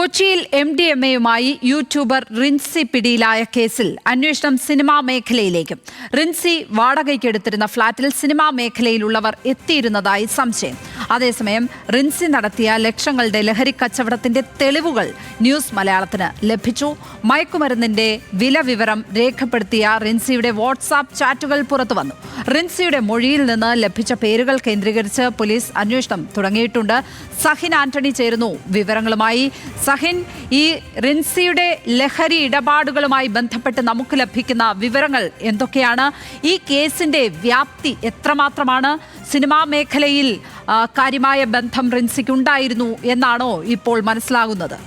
കൊച്ചിയിൽ MDMA-യുമായി യൂട്യൂബർ റിൻസി പിടിയിലായ കേസിൽ അന്വേഷണം സിനിമാ മേഖലയിലേക്കും. റിൻസി വാടകയ്ക്കെടുത്തിരുന്ന ഫ്ളാറ്റിൽ സിനിമാ മേഖലയിലുള്ളവർ എത്തിയിരുന്നതായി സംശയം. അതേസമയം റിൻസി നടത്തിയ ലക്ഷങ്ങളുടെ ലഹരി കച്ചവടത്തിന്റെ തെളിവുകൾ ന്യൂസ് മലയാളത്തിന് ലഭിച്ചു. മയക്കുമരുന്നിന്റെ വില വിവരം രേഖപ്പെടുത്തിയ റിൻസിയുടെ വാട്സാപ്പ് ചാറ്റുകൾ പുറത്തുവന്നു. റിൻസിയുടെ മൊഴിയിൽ നിന്ന് ലഭിച്ച പേരുകൾ കേന്ദ്രീകരിച്ച് പോലീസ് അന്വേഷണം തുടങ്ങിയിട്ടുണ്ട്. സഹിൻ ആന്റണി ചേരുന്നു വിവരങ്ങളുമായി. സഹിൻ, ഈ റിൻസിയുടെ ലഹരി ഇടപാടുകളുമായി ബന്ധപ്പെട്ട് നമുക്ക് ലഭിക്കുന്ന വിവരങ്ങൾ എന്തൊക്കെയാണ്? ഈ കേസിന്റെ വ്യാപ്തി എത്രമാത്രമാണ്? സിനിമാ മേഖലയിൽ കാര്യമായ ബന്ധം റിൻസിക്കുണ്ടായിരുന്നു എന്നാണോ ഇപ്പോൾ മനസ്സിലാകുന്നത്?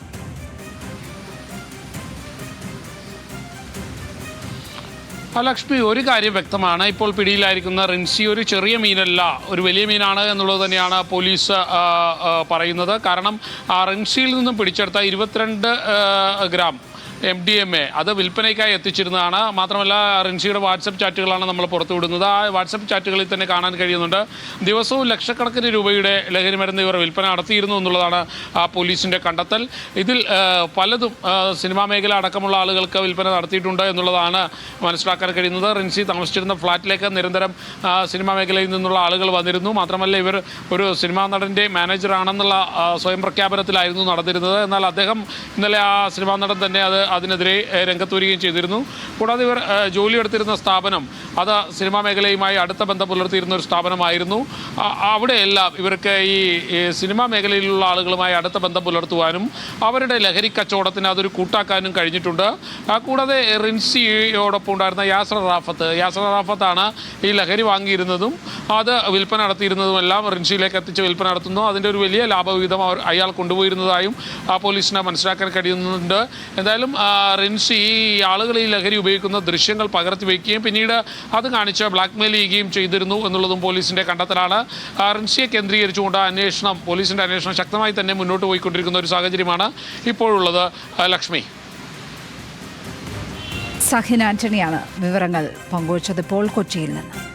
ലക്ഷ്മി, ഒരു കാര്യം വ്യക്തമാണ്. ഇപ്പോൾ പിടിയിലായിരിക്കുന്ന റിൻസി ഒരു ചെറിയ മീനല്ല, ഒരു വലിയ മീനാണ് എന്നുള്ളത് തന്നെയാണ് പോലീസ് പറയുന്നത്. കാരണം റിൻസിയിൽ നിന്നും പിടിച്ചെടുത്ത 22 ഗ്രാം MDMA അത് വിൽപ്പനയ്ക്കായി എത്തിച്ചിരുന്നതാണ്. മാത്രമല്ല റിൻസിയുടെ വാട്സപ്പ് ചാറ്റുകളാണ് നമ്മൾ പുറത്തുവിടുന്നത്. ആ വാട്സപ്പ് ചാറ്റുകളിൽ തന്നെ കാണാൻ കഴിയുന്നുണ്ട് ദിവസവും ലക്ഷക്കണക്കിന് രൂപയുടെ ലഹരി മരുന്ന് ഇവർ വിൽപ്പന നടത്തിയിരുന്നു എന്നുള്ളതാണ് പോലീസിൻ്റെ കണ്ടെത്തൽ. ഇതിൽ പലതും സിനിമാ മേഖല അടക്കമുള്ള ആളുകൾക്ക് വിൽപ്പന നടത്തിയിട്ടുണ്ട് എന്നുള്ളതാണ് മനസ്സിലാക്കാൻ കഴിയുന്നത്. റിൻസി താമസിച്ചിരുന്ന ഫ്ളാറ്റിലേക്ക് നിരന്തരം സിനിമാ മേഖലയിൽ നിന്നുള്ള ആളുകൾ വന്നിരുന്നു. മാത്രമല്ല ഇവർ ഒരു സിനിമാ നടൻ്റെ മാനേജറാണെന്നുള്ള സ്വയം പ്രഖ്യാപനത്തിലായിരുന്നു നടന്നിരുന്നത്. എന്നാൽ അദ്ദേഹം ഇന്നലെ ആ സിനിമാ നടൻ തന്നെ അതിനെതിരെ രംഗത്ത് വരികയും ചെയ്തിരുന്നു. കൂടാതെ ഇവർ ജോലിയെടുത്തിരുന്ന സ്ഥാപനം അത് സിനിമാ മേഖലയുമായി അടുത്ത ബന്ധം പുലർത്തിയിരുന്ന ഒരു സ്ഥാപനമായിരുന്നു. അവിടെയെല്ലാം ഇവർക്ക് ഈ സിനിമാ മേഖലയിലുള്ള ആളുകളുമായി അടുത്ത ബന്ധം പുലർത്തുവാനും അവരുടെ ലഹരി കച്ചവടത്തിന് അതൊരു കൂട്ടാക്കാനും കഴിഞ്ഞിട്ടുണ്ട്. കൂടാതെ റിൻസിയോടൊപ്പം ഉണ്ടായിരുന്ന യാസർ റാഫത്താണ് ഈ ലഹരി വാങ്ങിയിരുന്നതും അത് വിൽപ്പന നടത്തിയിരുന്നതുമെല്ലാം റിൻസിയിലേക്ക് എത്തിച്ച് വിൽപ്പന നടത്തുന്നു. അതിൻ്റെ ഒരു വലിയ ലാഭവിഹിതം അയാൾ കൊണ്ടുപോയിരുന്നതായും പോലീസിന് മനസ്സിലാക്കാൻ കഴിയുന്നുണ്ട്. എന്തായാലും റിൻസി ഈ ആളുകൾ ഈ ലഹരി ഉപയോഗിക്കുന്ന ദൃശ്യങ്ങൾ പകർത്തി വയ്ക്കുകയും പിന്നീട് അത് കാണിച്ച് ബ്ലാക്ക്മെയിൽ ചെയ്യുകയും ചെയ്തിരുന്നു എന്നുള്ളതും പോലീസിൻ്റെ കണ്ടെത്തലാണ്. റിൻസിയെ കേന്ദ്രീകരിച്ചുകൊണ്ട് പോലീസിൻ്റെ അന്വേഷണം ശക്തമായി തന്നെ മുന്നോട്ട് പോയിക്കൊണ്ടിരിക്കുന്ന ഒരു സാഹചര്യമാണ് ഇപ്പോഴുള്ളത്. ലക്ഷ്മി, സഹിൻ ആന്റണിയാണ് വിവരങ്ങൾ പങ്കുവച്ചത് ഇപ്പോൾ കൊച്ചിയിൽ നിന്ന്.